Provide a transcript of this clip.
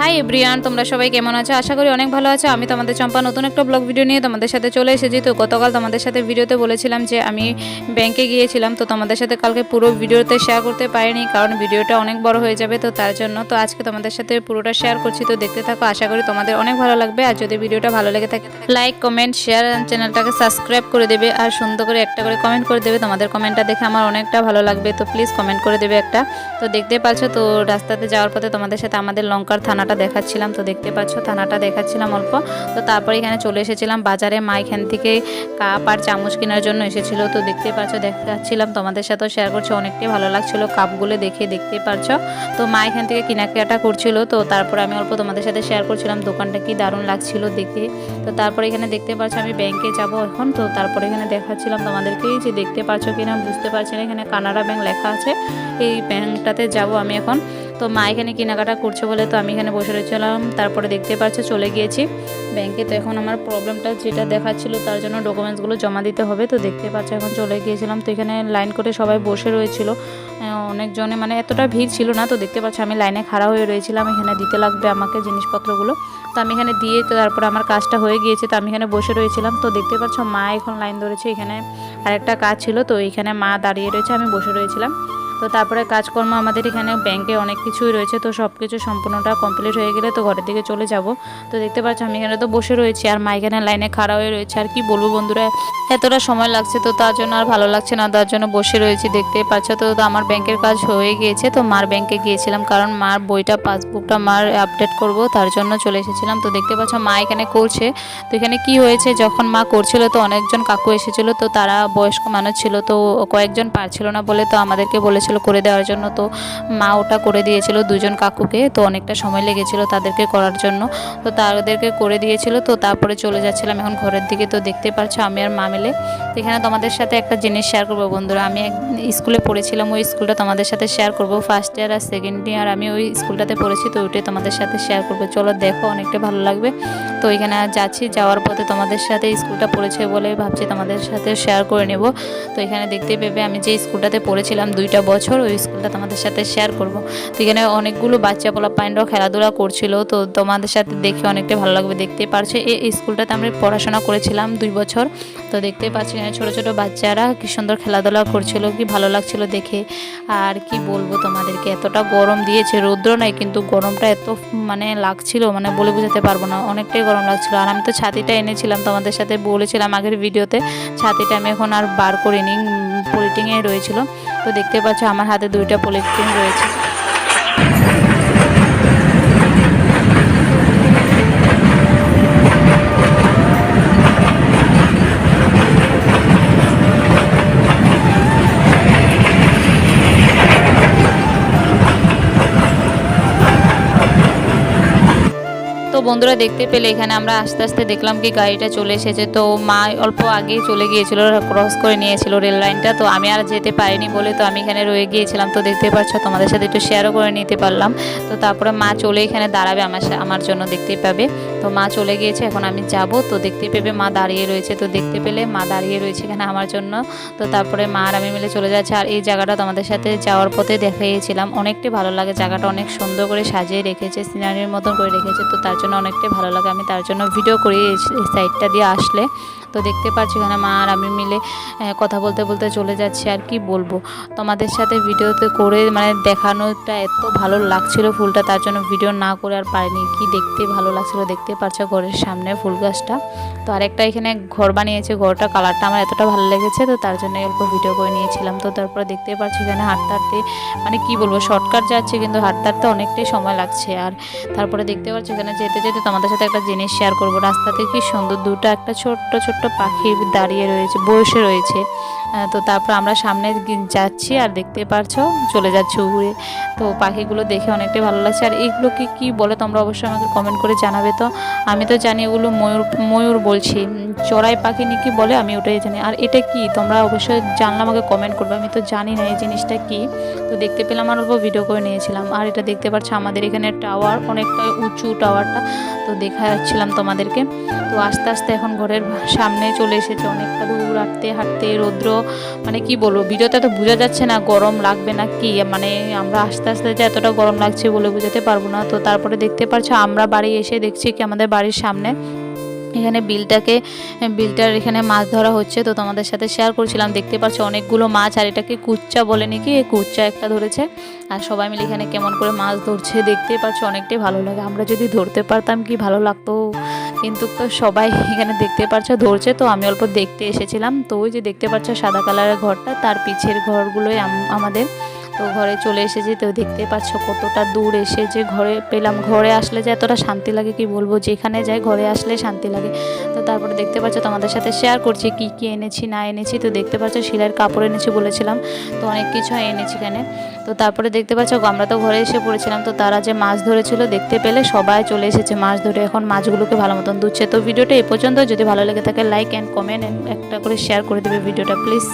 Hi everyone, তোমরা সবাই কেমন আছো? আশা করি অনেক ভালো আছো। আমি তোমাদের চম্পা নতুন একটা ব্লগ ভিডিও নিয়ে তোমাদের সাথে চলে এসেছি। তো গতকাল তোমাদের সাথে ভিডিওতে বলেছিলাম যে আমি ব্যাংকে গিয়েছিলাম, তো তোমাদের সাথে কালকে পুরো ভিডিওতে শেয়ার করতে পারিনি কারণ ভিডিওটা অনেক বড় হয়ে যাবে, তো তার জন্য তো আজকে তোমাদের সাথে পুরোটা শেয়ার করছি। তো দেখতে থাকো, আশা করি তোমাদের অনেক ভালো লাগবে। আর যদি ভিডিওটা ভালো লেগে থাকে লাইক, কমেন্ট, শেয়ার, চ্যানেলটাকে সাবস্ক্রাইব করে দেবে আর সুন্দর করে একটা করে কমেন্ট করে দেবে। তোমাদের কমেন্টটা দেখে আমার অনেকটা ভালো লাগবে, তো প্লিজ কমেন্ট করে দেবে একটা। তো দেখতে পাচ্ছ, তো রাস্তাতে যাওয়ার পথে তোমাদের সাথে আমাদের লঙ্কার থানাটা দেখাচ্ছিলাম। তো দেখতে পাচ্ছ থানাটা দেখাচ্ছিলাম অল্প। তো তারপরে এখানে চলে এসেছিলাম বাজারে। মা এখান থেকে কাপ আর চামচ কেনার জন্য এসেছিলো। তো দেখতে পাচ্ছ দেখাচ্ছিলাম তোমাদের সাথেও শেয়ার করছি, অনেকটাই ভালো লাগছিলো কাপগুলো দেখে। দেখতে পাচ্ছ তো মা এখান থেকে কেনাকাটা করছিল, তো তারপরে আমি অল্প তোমাদের সাথে শেয়ার করছিলাম দোকানটা কি দারুণ লাগছিল দেখে। তো তারপরে এখানে দেখতে পাচ্ছ আমি ব্যাংকে যাব এখন। তো তারপরে এখানে দেখাচ্ছিলাম তোমাদেরকে যে দেখতে পাচ্ছ কিনা বুঝতে পারছি না, এখানে কানাড়া ব্যাংক লেখা আছে, এই ব্যাংকটাতে যাব আমি এখন। তো মা এখানে কেনাকাটা করছে বলে তো আমি এখানে বসে রয়েছিলাম। তারপরে দেখতে পাচ্ছ চলে গিয়েছি ব্যাংকে। তো এখন আমার প্রবলেমটা যেটা দেখাচ্ছিল তার জন্য ডকুমেন্টসগুলো জমা দিতে হবে। তো দেখতে পাচ্ছ এখন চলে গিয়েছিলাম। তো এখানে লাইন করে সবাই বসে রয়েছিল, অনেকজনে, মানে এতটা ভিড় ছিল না। তো দেখতে পাচ্ছ আমি লাইনে খাড়া হয়ে রয়েছিলাম, এখানে দিতে লাগবে আমাকে জিনিসপত্রগুলো। তো আমি এখানে দিয়ে, তো তারপরে আমার কাজটা হয়ে গিয়েছে, তো আমি এখানে বসে রয়েছিলাম। তো দেখতে পাচ্ছ মা এখন লাইন ধরেছে, এখানে আরেকটা কাজ ছিল, তো এইখানে মা দাঁড়িয়ে রয়েছে, আমি বসে রয়েছিলাম। তো তারপরে কাজকর্ম আমাদের এখানে ব্যাংকে অনেক কিছুই রয়েছে, তো সব কিছু সম্পূর্ণটা কমপ্লিট হয়ে গেলে তো ঘরের দিকে চলে যাব। তো দেখতে পাচ্ছ আমি এখানে তো বসে রয়েছি আর মা এখানে লাইনে খাড়া হয়ে রয়েছে। আর কি বলবো বন্ধুরা, এতটা সময় লাগছে তো তার জন্য আর ভালো লাগছে না, তার জন্য বসে রয়েছি। দেখতেই পাচ্ছ তো আমার ব্যাংকের কাজ হয়ে গিয়েছে। তো মার ব্যাংকে গিয়েছিলাম কারণ মার বইটা পাসবুকটা মার আপডেট করব, তার জন্য চলে এসেছিলাম। তো দেখতে পাচ্ছ মা এখানে করছে। তো এখানে কি হয়েছে, যখন মা করছিল তো অনেকজন কাকু এসেছিল, তো তারা বয়স্ক মানুষ ছিল, তো কয়েকজন পারছিল না বলে তো আমাদেরকে বলেছিল করে দেওয়ার জন্য। তো মা ওটা করে দিয়েছিল দুজন কাকুকে, তো অনেকটা সময় লেগেছিল তাদেরকে করার জন্য, তো তাদেরকে করে দিয়েছিল। তো তারপরে চলে যাচ্ছিলাম এখন ঘরের দিকে। তো দেখতে পাচ্ছ আমি আর মা মিলে। তো এখানে তোমাদের সাথে একটা জিনিস শেয়ার করবো বন্ধুরা, আমি স্কুলে পড়েছিলাম, ওই স্কুলটা তোমাদের সাথে শেয়ার করব। ফার্স্ট ইয়ার আর সেকেন্ড ইয়ার আমি ওই স্কুলটাতে পড়েছি, তো ওইটাই তোমাদের সাথে শেয়ার করবো। চলো দেখো, অনেকটা ভালো লাগবে। তো এখানে যাচ্ছি, যাওয়ার পথে তোমাদের সাথে স্কুলটা পড়েছে বলে ভাবছি তোমাদের সাথে শেয়ার করে নেব। তো এখানে দেখতে পেবে আমি যে স্কুলটাতে পড়েছিলাম 2টা বছর, ওই স্কুলটা তোমাদের সাথে শেয়ার করব। তো এখানে অনেকগুলো বাচ্চা পোলাপাইনরাও খেলাধুলা করছিল, তো তোমাদের সাথে দেখে অনেকটা ভালো লাগবে। দেখতে পারছো এই স্কুলটাতে আমরা পড়াশোনা করেছিলাম 2 বছর। তো দেখতে পাচ্ছি এখানে ছোটো ছোটো বাচ্চারা কি সুন্দর খেলাধুলা করছিল, কি ভালো লাগছিল দেখে। আর কি বলবো তোমাদেরকে, এতটা গরম দিয়েছে, রৌদ্র নাই কিন্তু গরমটা এত মানে লাগছিল, মানে বলে বোঝাতে পারবো না, অনেকটাই গরম লাগছিল। আর আমি তো ছাতিটা এনেছিলাম, তোমাদের সাথে বলেছিলাম আগের ভিডিওতে, ছাতিটা আমি এখন আর বার করিনি, পলিটিংয়ে রয়েছিল। তো দেখতে পাচ্ছ আমার হাতে 2টা পলিথিন রয়েছে। তো বন্ধুরা দেখতে পেলে এখানে আমরা আস্তে আস্তে দেখলাম কি গাড়িটা চলে এসেছে। তো মা অল্প আগেই চলে গিয়েছিল, ক্রস করে নিয়েছিল রেল লাইনটা। তো আমি আর যেতে পারিনি বলে তো আমি এখানে রয়ে গিয়েছিলাম। তো দেখতে পাচ্ছ তোমাদের সাথে একটু শেয়ারও করে নিতে পারলাম। তো তারপরে মা চলে এখানে দাঁড়াবে আমার জন্য, দেখতেই পাবে। তো মা চলে গিয়েছে, এখন আমি যাব। তো দেখতে পেবে মা দাঁড়িয়ে রয়েছে, তো দেখতে পেলে মা দাঁড়িয়ে রয়েছে এখানে আমার জন্য। তো তারপরে মা আর আমি মিলে চলে যাচ্ছে। আর এই জায়গাটা তোমাদের সাথে যাওয়ার পথে দেখিয়েছিলাম, অনেকটাই ভালো লাগে জায়গাটা, অনেক সুন্দর করে সাজিয়ে রেখেছে, সিনারির মতন করে রেখেছে। তো তার জন্য অনেকটাই ভালো লাগে, আমি তার জন্য ভিডিও করি এই সাইডটা দিয়ে আসলে। তো দেখতে পাচ্ছি এখানে মা আর আমি মিলে কথা বলতে বলতে চলে যাচ্ছি। আর কি বলবো তোমাদের সাথে ভিডিওতে করে মানে দেখানোটা এত ভালো লাগছিল ফুলটা, তার জন্য ভিডিও না করে আর পারিনি। কি দেখতে ভালো লাগছিল, দেখতে পাচ্ছ ঘরের সামনে ফুল গাছটা। তো আরেকটা এখানে ঘর বানিয়েছে, ঘরটা কালারটা আমার এতটা ভালো লেগেছে, তো তার জন্য অল্প ভিডিও করে নিয়েছিলাম। তো তারপরে দেখতে পাচ্ছি এখানে হাঁটতে হাঁটতে, মানে কি বলবো শর্টকাট যাচ্ছে কিন্তু হাঁটতে হাঁটতে অনেকটাই সময় লাগছে। আর তারপরে দেখতে পাচ্ছি এখানে যেতে যেতে তোমাদের সাথে একটা জিনিস শেয়ার করবো। রাস্তাতে কি সুন্দর দুটো একটা ছোট্ট ছোট্ট পাখি দাঁড়িয়ে রয়েছে, বসে রয়েছে। তো তারপর আমরা সামনে যাচ্ছি আর দেখতে পারছো চলে যাচ্ছে উড়ে। তো পাখিগুলো দেখে অনেকটাই ভালো লাগছে। আর এইগুলোকে কি বলে তোমরা অবশ্যই আমাকে কমেন্ট করে জানাবে। তো আমি তো জানি এগুলো ময়ূর বলছি, চড়াই পাখি নাকি বলে, আমি ওটাই জানি। আর এটা কি তোমরা অবশ্যই জানলে আমাকে কমেন্ট করবে, আমি তো জানি না এই জিনিসটা কি। তো দেখতে পেলাম আর অল্প ভিডিও করে নিয়েছিলাম। আর এটা দেখতে পাচ্ছ আমাদের এখানে টাওয়ার, অনেকটা উঁচু টাওয়ারটা, তো দেখা যাচ্ছিলাম তোমাদেরকে। তো আস্তে আস্তে এখন ঘরের সামনে চলে এসেছে, অনেকটা দূর হাঁটতে হাঁটতে, রৌদ্র মানে কি বলবো, ভিডিওতে তো বোঝা যাচ্ছে না গরম লাগবে না কি, মানে আমরা আস্তে আস্তে যে এতটা গরম লাগছে বলে বোঝাতে পারবো না। তো তারপরে দেখতে পাচ্ছ আমরা বাড়ি এসে দেখছি কি আমাদের বাড়ির সামনে এখানে বিলটার এখানে মাছ ধরা হচ্ছে। তো তোমাদের সাথে শেয়ার করছিলাম, দেখতে পাচ্ছ অনেকগুলো মাছ, আর এটাকে কুচ্চা বলে নাকি, এই কুচ্চা একটা ধরেছে। আর সবাই মিলে এখানে কেমন করে মাছ ধরছে দেখতে পাচ্ছ, অনেকটাই ভালো লাগে। আমরা যদি ধরতে পারতাম কি ভালো লাগতো, কিন্তু তো সবাই এখানে দেখতে পাচ্ছ ধরছে, তো আমি অল্প দেখতে এসেছিলাম। তো ওই যে দেখতে পাচ্ছ সাদা কালারের ঘরটা, তার পিছের ঘরগুলোই আমাদের। তো ঘরে চলে এসেছি, তো দেখতে পাচ্ছ কতটা দূর এসে যে ঘরে পেলাম। ঘরে আসলে যে এতটা শান্তি লাগে কি বলবো, যেখানে যাই ঘরে আসলে শান্তি লাগে। তো তারপরে দেখতে পাচ্ছ তোমাদের সাথে শেয়ার করছি কি কি এনেছি না এনেছি। তো দেখতে পাচ্ছ সেলাইয়ের কাপড় এনেছি বলেছিলাম, তো অনেক কিছু এনেছি এখানে। তো তারপরে দেখতে পাচ্ছ আমরা তো ঘরে এসে পড়েছিলাম, তো তারা যে মাছ ধরেছিল দেখতে পেলে সবাই চলে এসেছে মাছ ধরে, এখন মাছগুলোকে ভালো মতন ধুচ্ছে। তো ভিডিওটা এই পর্যন্ত, যদি ভালো লেগে থাকে লাইক অ্যান্ড কমেন্ট একটা করে শেয়ার করে দেবে ভিডিওটা প্লিজ।